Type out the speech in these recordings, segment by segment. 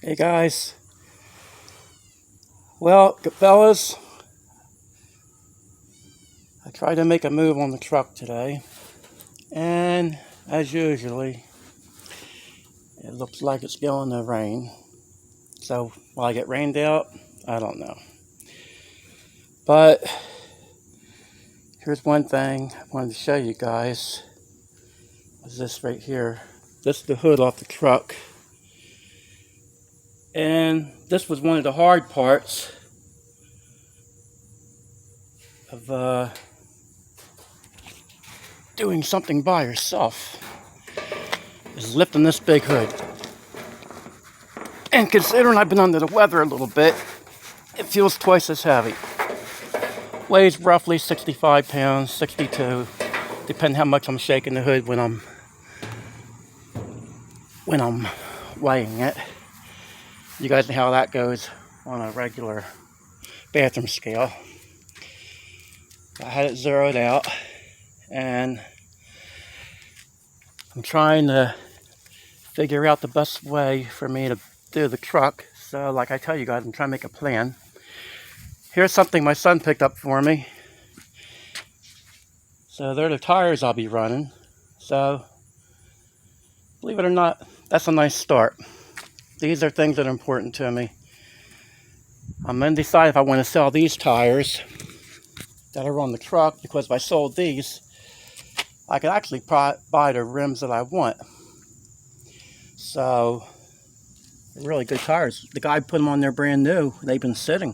Hey guys, well fellas, I tried to make a move on the truck today, and as usually, it looks like it's going to rain. So will I get rained out? I don't know. But here's one thing I wanted to show you guys. Is this right here? This is the hood off the truck, and this was one of the hard parts of doing something by yourself, is lifting this big hood. And considering I've been under the weather a little bit, it feels twice as heavy. Weighs roughly 65 pounds, 62, depending how much I'm shaking the hood when I'm weighing it. You guys know how that goes on a regular bathroom scale. I had it zeroed out, and I'm trying to figure out the best way for me to do the truck. So like I tell you guys, I'm trying to make a plan. Here's something my son picked up for me. So they're the tires I'll be running. So believe it or not, that's a nice start. These are things that are important to me. I'm going to decide if I want to sell these tires that are on the truck, because if I sold these, I could actually buy the rims that I want. So, they're really good tires. The guy put them on there brand new. They've been sitting.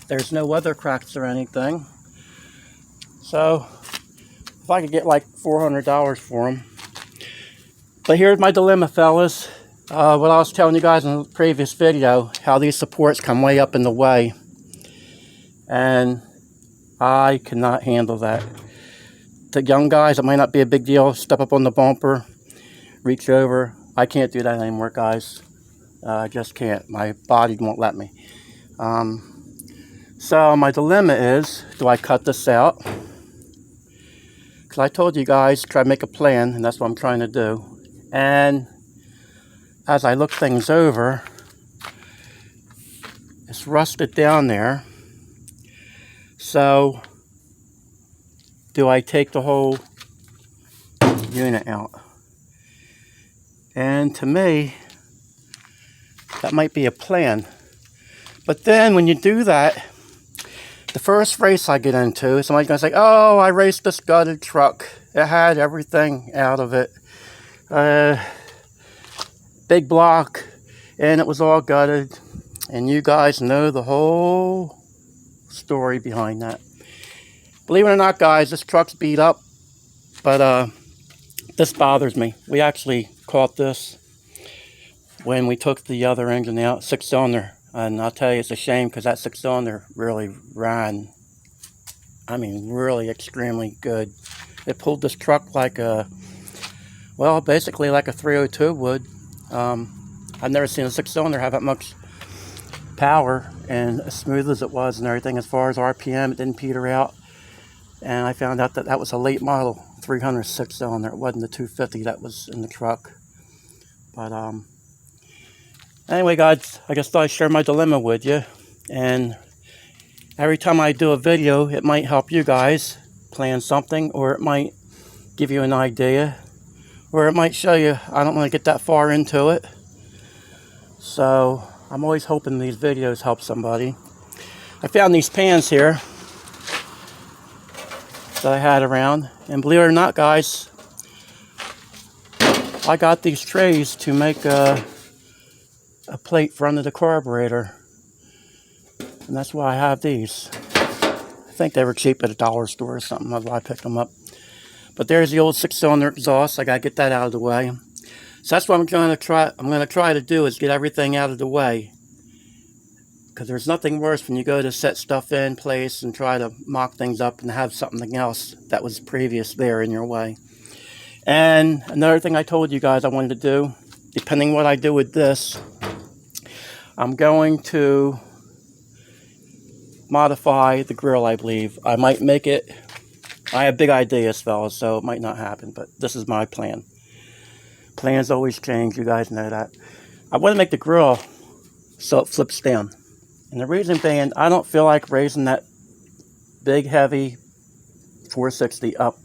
There's no weather cracks or anything. So, if I could get like $400 for them. But here's my dilemma, fellas. What I was telling you guys in the previous video, how these supports come way up in the way. And I cannot handle that. To young guys, it might not be a big deal. Step up on the bumper, reach over. I can't do that anymore, guys. I just can't. My body won't let me. So my dilemma is, do I cut this out? Because I told you guys, try to make a plan, and that's what I'm trying to do. And as I look things over, it's rusted down there. So, do I take the whole unit out? And to me, that might be a plan. But then when you do that, the first race I get into, somebody's going to say, oh, I raced this gutted truck. It had everything out of it. Big block, and it was all gutted. And you guys know the whole story behind that. Believe it or not, guys, this truck's beat up, but this bothers me. We actually caught this when we took the other engine out, 6-cylinder. And I'll tell you, it's a shame, because that 6-cylinder really ran, I mean, really extremely good. It pulled this truck like basically like a 302 would. I've never seen a 6-cylinder have that much power, and as smooth as it was and everything. As far as RPM, it didn't peter out. And I found out that that was a late model 300 6-cylinder. It wasn't the 250 that was in the truck. But anyway, guys, I just thought I'd share my dilemma with you. And every time I do a video, it might help you guys plan something, or it might give you an idea, or it might show you I don't want to get that far into it. So I'm always hoping these videos help somebody. I found these pans here that I had around, and believe it or not, guys, I got these trays to make a plate for under the carburetor, and that's why I have these. I think they were cheap at a dollar store or something. That's why I picked them up. But there's the old 6-cylinder exhaust. I gotta get that out of the way. So that's what I'm going to try to do, is get everything out of the way. Because there's nothing worse when you go to set stuff in place and try to mock things up and have something else that was previous there in your way. And another thing I told you guys I wanted to do, depending what I do with this, I'm going to modify the grill, I believe. I might make it, I have big ideas, fellas, so it might not happen, but this is my plan. Plans always change, you guys know that. I want to make the grill so it flips down. And the reason being, I don't feel like raising that big, heavy 460 up,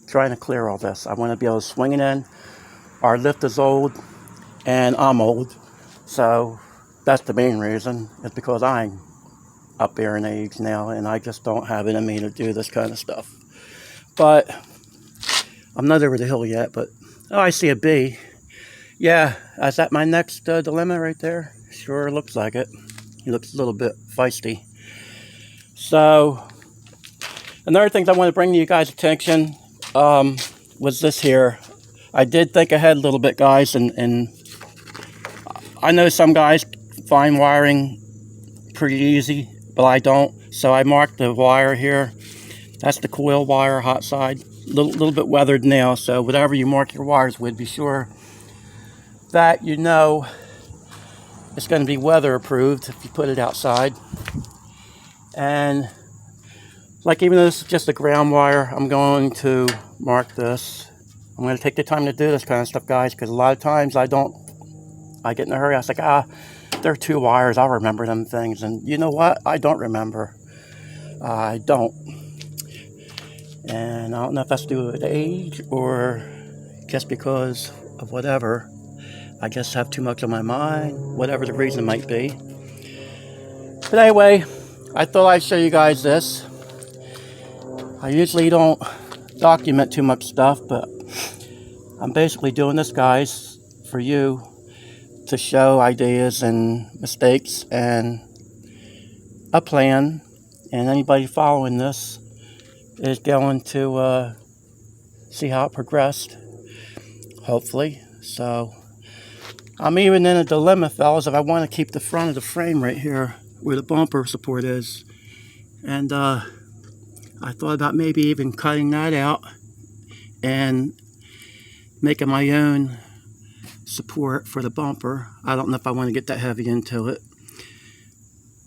trying to clear all this. I want to be able to swing it in. Our lift is old, and I'm old, so that's the main reason. It's because I'm up there in age now, and I just don't have it in me to do this kind of stuff. But I'm not over the hill yet, but oh, I see a bee. Yeah, is that my next dilemma right there? Sure looks like it. He looks a little bit feisty. So, another thing I want to bring to you guys' attention was this here. I did think ahead a little bit, guys, and I know some guys find wiring pretty easy, but I don't. So I marked the wire here. That's the coil wire, hot side. Little bit weathered now, so whatever you mark your wires with, be sure that you know it's going to be weather approved if you put it outside. And like, even though this is just a ground wire, I'm going to mark this. I'm going to take the time to do this kind of stuff, guys, because a lot of times I get in a hurry. I was like, there are 2 wires, I'll remember them things. And you know what? I don't remember. I don't. And I don't know if that's due to age or just because of whatever. I just have too much on my mind, whatever the reason might be. But anyway, I thought I'd show you guys this. I usually don't document too much stuff, but I'm basically doing this, guys, for you to show ideas and mistakes and a plan. And anybody following this is going to see how it progressed, hopefully. So I'm even in a dilemma, fellas, if I want to keep the front of the frame right here where the bumper support is. And I thought about maybe even cutting that out and making my own support for the bumper. I don't know if I want to get that heavy into it,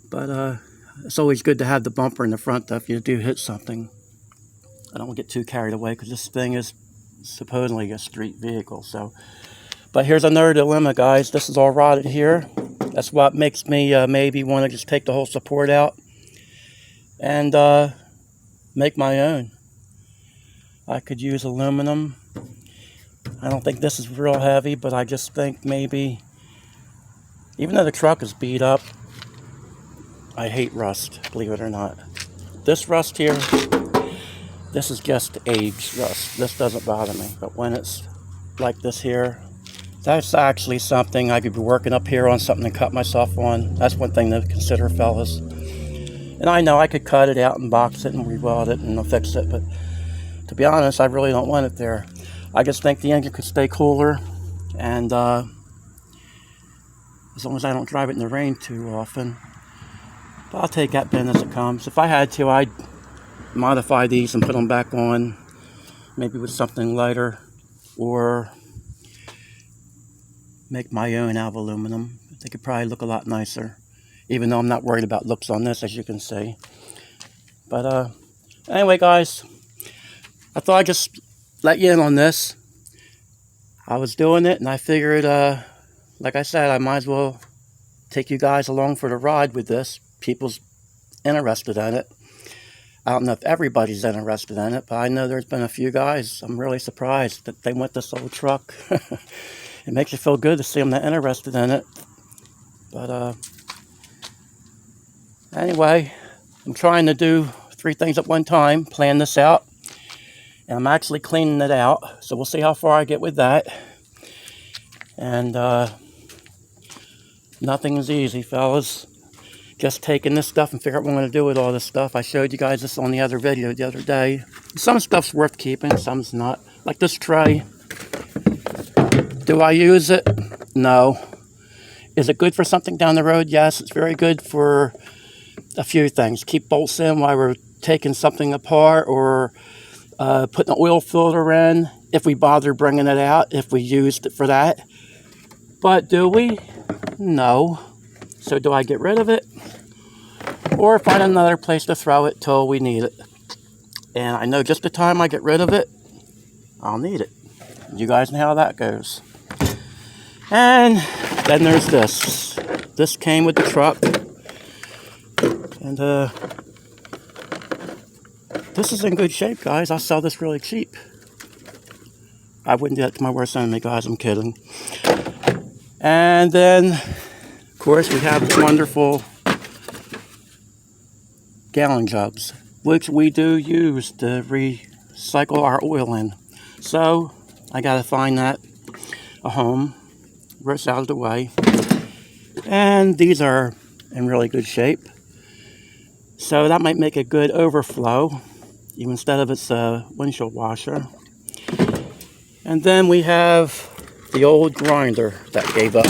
but it's always good to have the bumper in the front though if you do hit something. I don't want to get too carried away because this thing is supposedly a street vehicle. So, but here's another dilemma, guys. This is all rotted here. That's what makes me maybe want to just take the whole support out and make my own. I could use aluminum. I don't think this is real heavy, but I just think maybe, even though the truck is beat up, I hate rust, believe it or not. This rust here, this is just age rust. This doesn't bother me, but when it's like this here, that's actually something I could be working up here on, something to cut myself on. That's one thing to consider, fellas. And I know I could cut it out and box it and re-weld it and fix it, but to be honest, I really don't want it there. I just think the engine could stay cooler, and as long as I don't drive it in the rain too often. But I'll take that bin as it comes. If I had to, I'd modify these and put them back on, maybe with something lighter, or make my own out of aluminum. They could probably look a lot nicer, even though I'm not worried about looks on this, as you can see. But anyway, guys, I thought I'd just let you in on this. I was doing it, and I figured, like I said, I might as well take you guys along for the ride with this. People's interested in it. I don't know if everybody's interested in it, but I know there's been a few guys. I'm really surprised that they want this old truck. It makes you feel good to see them that interested in it. But anyway, I'm trying to do 3 things at one time, plan this out. And I'm actually cleaning it out, so we'll see how far I get with that. And nothing is easy, fellas. Just taking this stuff and figure out what I'm going to do with all this stuff. I showed you guys this on the other video the other day. Some stuff's worth keeping, some's not. Like this tray. Do I use it? No. Is it good for something down the road? Yes, it's very good for a few things. Keep bolts in while we're taking something apart, or putting an oil filter in if we bother bringing it out, if we used it for that. But do we? No. So do I get rid of it, or find another place to throw it till we need it? And I know just the time I get rid of it, I'll need it. You guys know how that goes. And then there's this. This came with the truck. And this is in good shape, guys. I'll sell this really cheap. I wouldn't do that to my worst enemy, guys. I'm kidding. And then, of course, we have the wonderful gallon jugs, which we do use to recycle our oil in. So I gotta find that a home where it's out of the way. And these are in really good shape, so that might make a good overflow, even instead of its windshield washer. And then we have the old grinder that gave up.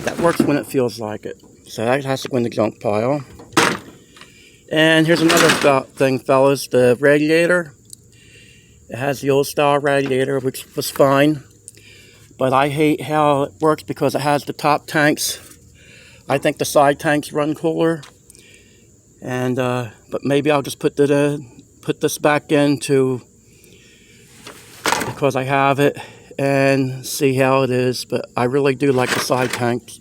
That works when it feels like it, so that has to go in the junk pile. And here's another thing, fellas, the radiator. It has the old style radiator, which was fine, but I hate how it works because it has the top tanks. I think the side tanks run cooler, and but maybe I'll just put this back into, because I have it, and see how it is. But I really do like the side tanks.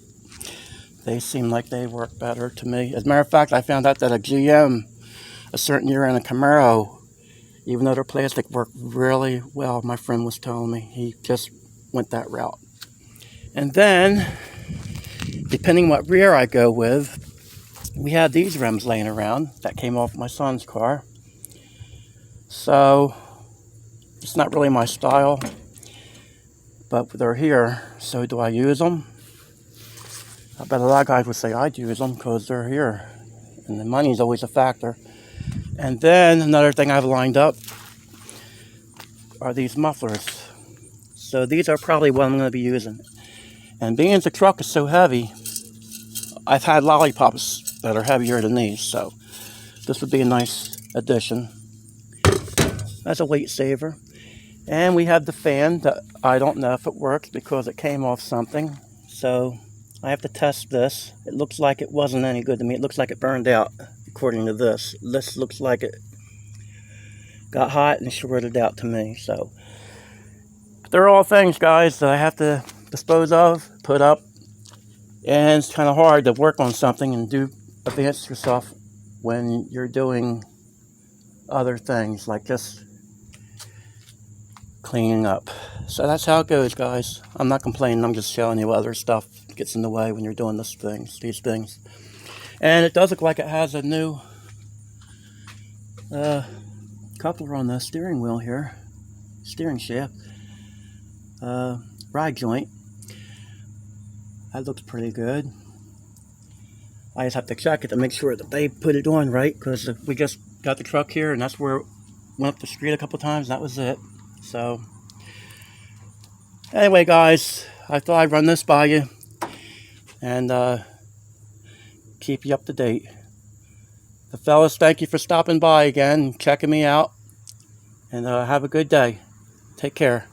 They seem like they work better to me. As a matter of fact, I found out that a GM a certain year and a Camaro, even though they're plastic, work really well. My friend was telling me he just went that route. And then, depending what rear I go with, we have these rims laying around that came off my son's car. So it's not really my style, but they're here. So do I use them? I bet a lot of guys would say I'd use them because they're here, and the money's always a factor. And then another thing I've lined up are these mufflers. So these are probably what I'm going to be using. And being the truck is so heavy, I've had lollipops that are heavier than these, so this would be a nice addition. That's a weight saver. And we have the fan that I don't know if it works because it came off something. So I have to test this. It looks like it wasn't any good to me. It looks like it burned out, according to this. This looks like it got hot and shorted out to me. So they're all things, guys, that I have to dispose of, put up. And it's kind of hard to work on something and do advance yourself when you're doing other things like just cleaning up. So that's how it goes, guys. I'm not complaining. I'm just showing you what other stuff gets in the way when you're doing these things. And it does look like it has a new coupler on the steering wheel here, steering shaft, ride joint. That looks pretty good. I just have to check it to make sure that they put it on right, because we just got the truck here and that's where it went up the street a couple times. That was it. So anyway, guys, I thought I'd run this by you and keep you up to date. The fellas, thank you for stopping by again and checking me out, and have a good day. Take care.